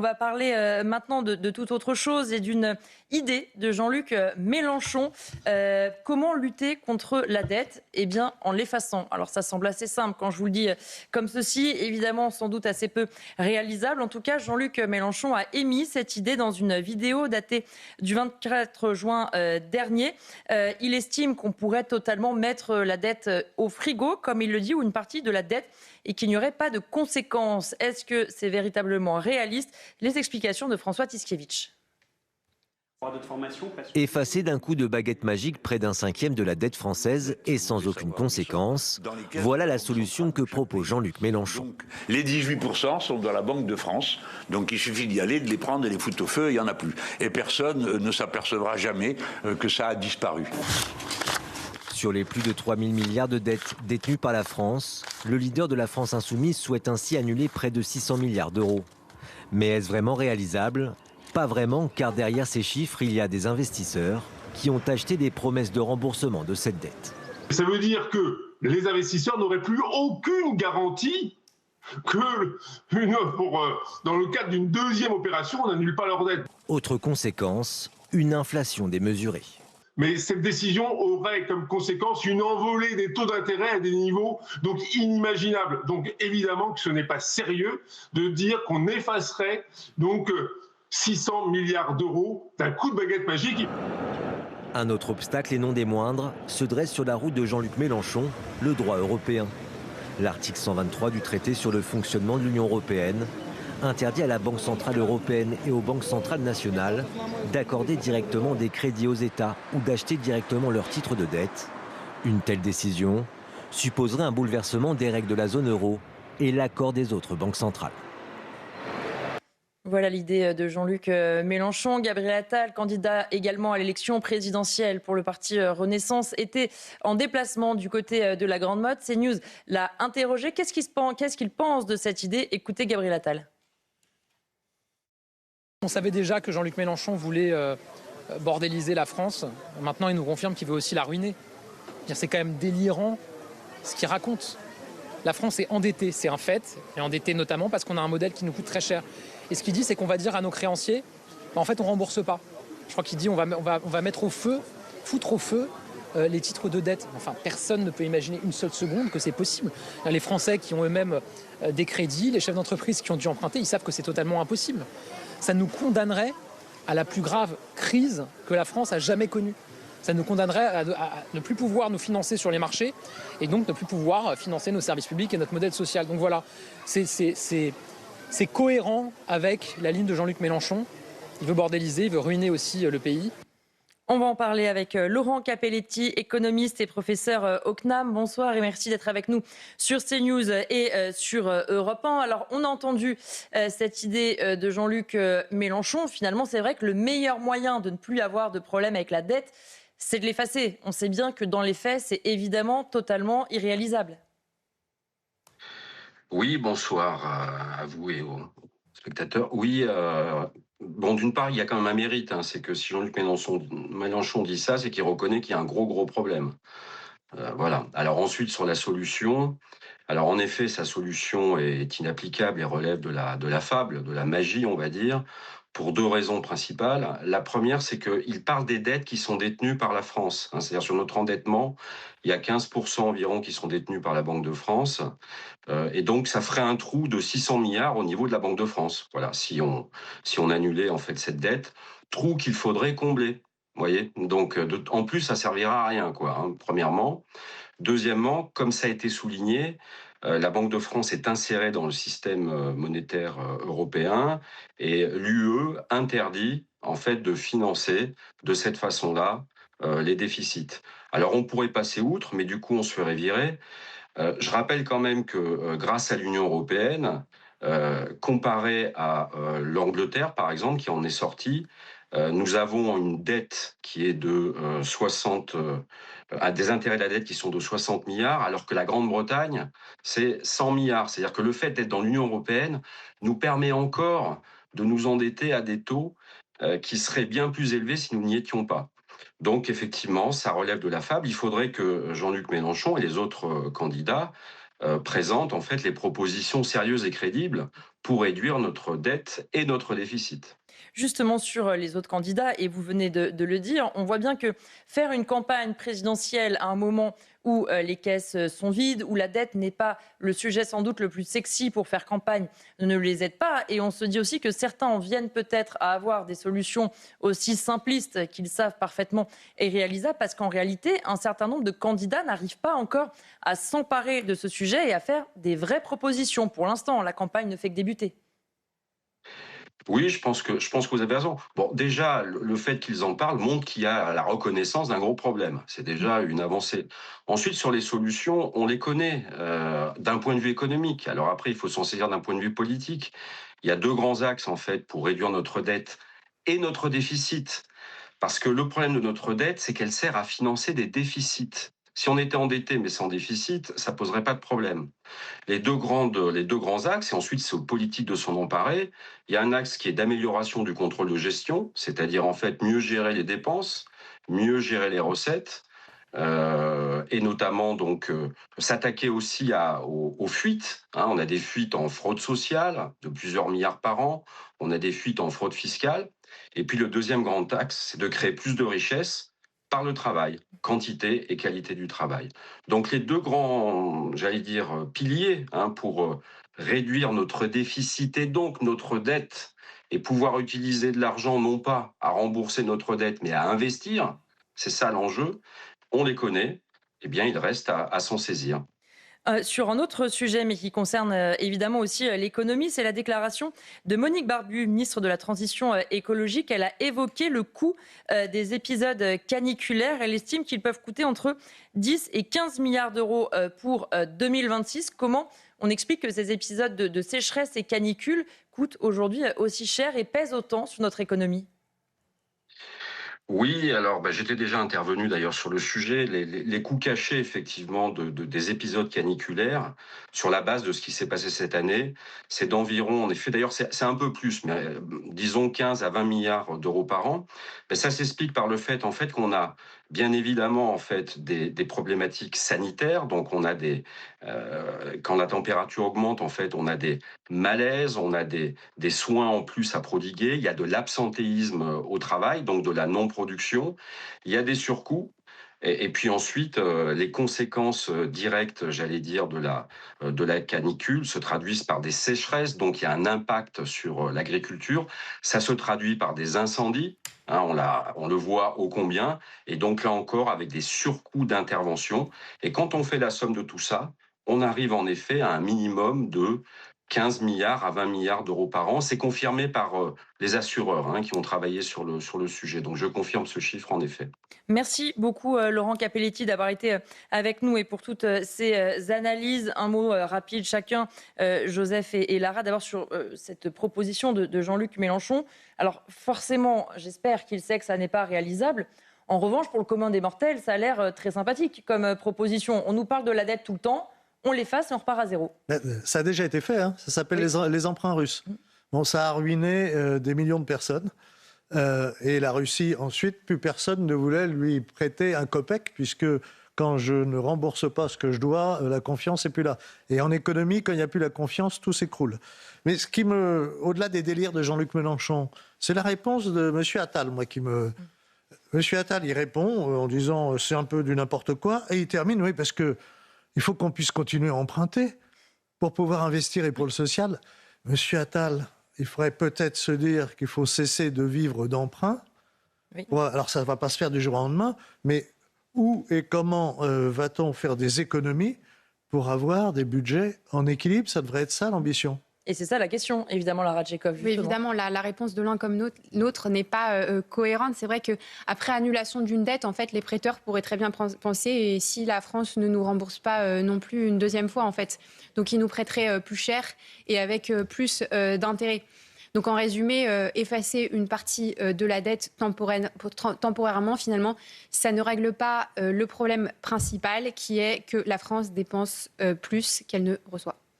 va parler maintenant de toute autre chose et d'une idée de Jean-Luc Mélenchon. Comment lutter contre la dette? Eh bien, en l'effaçant. Alors, ça semble assez simple quand je vous le dis comme ceci. Évidemment, sans doute assez peu réalisable. En tout cas, Jean-Luc Mélenchon a émis cette idée dans une vidéo datée du 24 juin dernier. Il estime qu'on pourrait totalement mettre la dette au frigo, comme il le dit, ou une partie de la dette, et qu'il n'y aurait pas de conséquences. Est-ce que c'est véritablement réaliste? Les explications de François Tiskiewicz. Effacer d'un coup de baguette magique près d'un cinquième de la dette française et sans aucune conséquence, voilà la solution que propose Jean-Luc Mélenchon. Donc, les 18% sont dans la Banque de France, donc il suffit d'y aller, de les prendre, de les foutre au feu, il n'y en a plus. Et personne ne s'apercevra jamais que ça a disparu. Sur les plus de 3 000 milliards de dettes détenues par la France, le leader de la France insoumise souhaite ainsi annuler près de 600 milliards d'euros. Mais est-ce vraiment réalisable? Pas vraiment, car derrière ces chiffres, il y a des investisseurs qui ont acheté des promesses de remboursement de cette dette. Ça veut dire que les investisseurs n'auraient plus aucune garantie que, dans le cadre d'une deuxième opération, on n'annule pas leur dette. Autre conséquence, une inflation démesurée. Mais cette décision aurait comme conséquence une envolée des taux d'intérêt à des niveaux donc inimaginables. Donc évidemment que ce n'est pas sérieux de dire qu'on effacerait donc 600 milliards d'euros d'un coup de baguette magique. Un autre obstacle, et non des moindres, se dresse sur la route de Jean-Luc Mélenchon, le droit européen. L'article 123 du traité sur le fonctionnement de l'Union européenne interdit à la Banque centrale européenne et aux banques centrales nationales d'accorder directement des crédits aux États ou d'acheter directement leurs titres de dette. Une telle décision supposerait un bouleversement des règles de la zone euro et l'accord des autres banques centrales. Voilà l'idée de Jean-Luc Mélenchon. Gabriel Attal, candidat également à l'élection présidentielle pour le parti Renaissance, était en déplacement du côté de la Grande Motte. CNews l'a interrogé. Qu'est-ce qu'il pense de cette idée? Écoutez Gabriel Attal. On savait déjà que Jean-Luc Mélenchon voulait bordéliser la France. Maintenant, il nous confirme qu'il veut aussi la ruiner. C'est quand même délirant ce qu'il raconte. La France est endettée, c'est un fait. Et endettée notamment parce qu'on a un modèle qui nous coûte très cher. Et ce qu'il dit, c'est qu'on va dire à nos créanciers, en fait, on ne rembourse pas. Je crois qu'il dit on va mettre au feu, foutre au feu les titres de dette. Enfin, personne ne peut imaginer une seule seconde que c'est possible. Les Français qui ont eux-mêmes des crédits, les chefs d'entreprise qui ont dû emprunter, ils savent que c'est totalement impossible. Ça nous condamnerait à la plus grave crise que la France a jamais connue. Ça nous condamnerait à ne plus pouvoir nous financer sur les marchés et donc ne plus pouvoir financer nos services publics et notre modèle social. Donc voilà, c'est cohérent avec la ligne de Jean-Luc Mélenchon. Il veut bordéliser, il veut ruiner aussi le pays. On va en parler avec Laurent Capelletti, économiste et professeur au CNAM. Bonsoir et merci d'être avec nous sur CNews et sur Europe 1. Alors, on a entendu cette idée de Jean-Luc Mélenchon. Finalement, c'est vrai que le meilleur moyen de ne plus avoir de problème avec la dette, c'est de l'effacer. On sait bien que dans les faits, c'est évidemment totalement irréalisable. Oui, bonsoir à vous et aux spectateurs. Oui, bon, d'une part, il y a quand même un mérite, c'est que si Jean-Luc Mélenchon dit ça, c'est qu'il reconnaît qu'il y a un gros problème. Voilà. Alors ensuite, sur la solution, alors en effet, sa solution est inapplicable et relève de la fable, de la magie, on va dire, pour deux raisons principales. La première, c'est qu'il parle des dettes qui sont détenues par la France. C'est-à-dire sur notre endettement, il y a 15% environ qui sont détenus par la Banque de France. Et donc, ça ferait un trou de 600 milliards au niveau de la Banque de France. Voilà, si on annulait en fait cette dette, trou qu'il faudrait combler. Vous voyez, donc en plus, ça servira à rien, premièrement. Deuxièmement, comme ça a été souligné, la Banque de France est insérée dans le système monétaire européen et l'UE interdit en fait de financer de cette façon-là les déficits. Alors on pourrait passer outre, mais du coup on se ferait virer. Je rappelle quand même que grâce à l'Union européenne, comparé à l'Angleterre par exemple, qui en est sortie, nous avons une dette qui est de 60, à des intérêts de la dette qui sont de 60 milliards, alors que la Grande-Bretagne, c'est 100 milliards. C'est-à-dire que le fait d'être dans l'Union européenne nous permet encore de nous endetter à des taux qui seraient bien plus élevés si nous n'y étions pas. Donc effectivement, ça relève de la fable. Il faudrait que Jean-Luc Mélenchon et les autres candidats présente en fait les propositions sérieuses et crédibles pour réduire notre dette et notre déficit. Justement sur les autres candidats, et vous venez de le dire, on voit bien que faire une campagne présidentielle à un moment où les caisses sont vides, où la dette n'est pas le sujet sans doute le plus sexy pour faire campagne, ne les aide pas. Et on se dit aussi que certains en viennent peut-être à avoir des solutions aussi simplistes qu'ils savent parfaitement et réalisables, parce qu'en réalité, un certain nombre de candidats n'arrivent pas encore à s'emparer de ce sujet et à faire des vraies propositions. Pour l'instant, la campagne ne fait que débuter. Oui, je pense que vous avez raison. Bon, déjà, le fait qu'ils en parlent montre qu'il y a la reconnaissance d'un gros problème. C'est déjà une avancée. Ensuite, sur les solutions, on les connaît d'un point de vue économique. Alors après, il faut s'en saisir d'un point de vue politique. Il y a deux grands axes, en fait, pour réduire notre dette et notre déficit. Parce que le problème de notre dette, c'est qu'elle sert à financer des déficits. Si on était endetté mais sans déficit, ça poserait pas de problème. Les deux grands axes, et ensuite c'est aux politiques de s'en emparer. Il y a un axe qui est d'amélioration du contrôle de gestion, c'est-à-dire en fait mieux gérer les dépenses, mieux gérer les recettes, et notamment donc s'attaquer aussi aux fuites. Hein. On a des fuites en fraude sociale de plusieurs milliards par an, on a des fuites en fraude fiscale. Et puis le deuxième grand axe, c'est de créer plus de richesses par le travail, quantité et qualité du travail. Donc les deux grands, j'allais dire, piliers hein, pour réduire notre déficit et donc notre dette et pouvoir utiliser de l'argent non pas à rembourser notre dette mais à investir, c'est ça l'enjeu, on les connaît, eh bien il reste à s'en saisir. Sur un autre sujet, mais qui concerne évidemment aussi l'économie, c'est la déclaration de Monique Barbu, ministre de la Transition écologique. Elle a évoqué le coût des épisodes caniculaires. Elle estime qu'ils peuvent coûter entre 10 et 15 milliards d'euros pour 2026. Comment on explique que ces épisodes de sécheresse et canicule coûtent aujourd'hui aussi cher et pèsent autant sur notre économie ? Oui, alors j'étais déjà intervenu d'ailleurs sur le sujet, les coûts cachés effectivement des épisodes caniculaires sur la base de ce qui s'est passé cette année, c'est d'environ, en effet d'ailleurs c'est un peu plus, mais disons 15 à 20 milliards d'euros par an. Mais ça s'explique par le fait en fait qu'on a bien évidemment en fait des problématiques sanitaires, donc on a quand la température augmente en fait on a des malaises, on a des soins en plus à prodiguer, il y a de l'absentéisme au travail, donc de la non-production, il y a des surcoûts. Et puis ensuite, les conséquences directes, j'allais dire, de la canicule se traduisent par des sécheresses, donc il y a un impact sur l'agriculture. Ça se traduit par des incendies, hein, on le voit ô combien, et donc là encore avec des surcoûts d'intervention. Et quand on fait la somme de tout ça, on arrive en effet à un minimum de 15 milliards à 20 milliards d'euros par an. C'est confirmé par les assureurs hein, qui ont travaillé sur le sujet. Donc je confirme ce chiffre en effet. Merci beaucoup Laurent Capelletti d'avoir été avec nous et pour toutes ces analyses. Un mot rapide chacun, Joseph et Lara, d'abord sur cette proposition de Jean-Luc Mélenchon. Alors forcément, j'espère qu'il sait que ça n'est pas réalisable. En revanche, pour le commun des mortels, ça a l'air très sympathique comme proposition. On nous parle de la dette tout le temps, on l'efface et on repart à zéro. Ça a déjà été fait, hein. Ça s'appelle les emprunts russes. Bon, ça a ruiné des millions de personnes. Et la Russie, ensuite, plus personne ne voulait lui prêter un kopek, puisque quand je ne rembourse pas ce que je dois, la confiance n'est plus là. Et en économie, quand il n'y a plus la confiance, tout s'écroule. Mais au-delà des délires de Jean-Luc Mélenchon, c'est la réponse de M. Attal, M. Attal, il répond en disant c'est un peu du n'importe quoi, et il termine, oui, parce que il faut qu'on puisse continuer à emprunter pour pouvoir investir et pour le social. M. Attal, il faudrait peut-être se dire qu'il faut cesser de vivre d'emprunt. Oui. Alors ça ne va pas se faire du jour au lendemain, mais où et comment va-t-on faire des économies pour avoir des budgets en équilibre? Ça devrait être ça l'ambition. Et c'est ça la question, évidemment, Lara Tchekov. Oui, évidemment, la réponse de l'un comme l'autre n'est pas cohérente. C'est vrai qu'après annulation d'une dette, en fait, les prêteurs pourraient très bien penser, et si la France ne nous rembourse pas non plus une deuxième fois, en fait. Donc, ils nous prêteraient plus cher et avec plus d'intérêt. Donc, en résumé, effacer une partie de la dette temporairement, finalement, ça ne règle pas le problème principal, qui est que la France dépense plus qu'elle ne reçoit.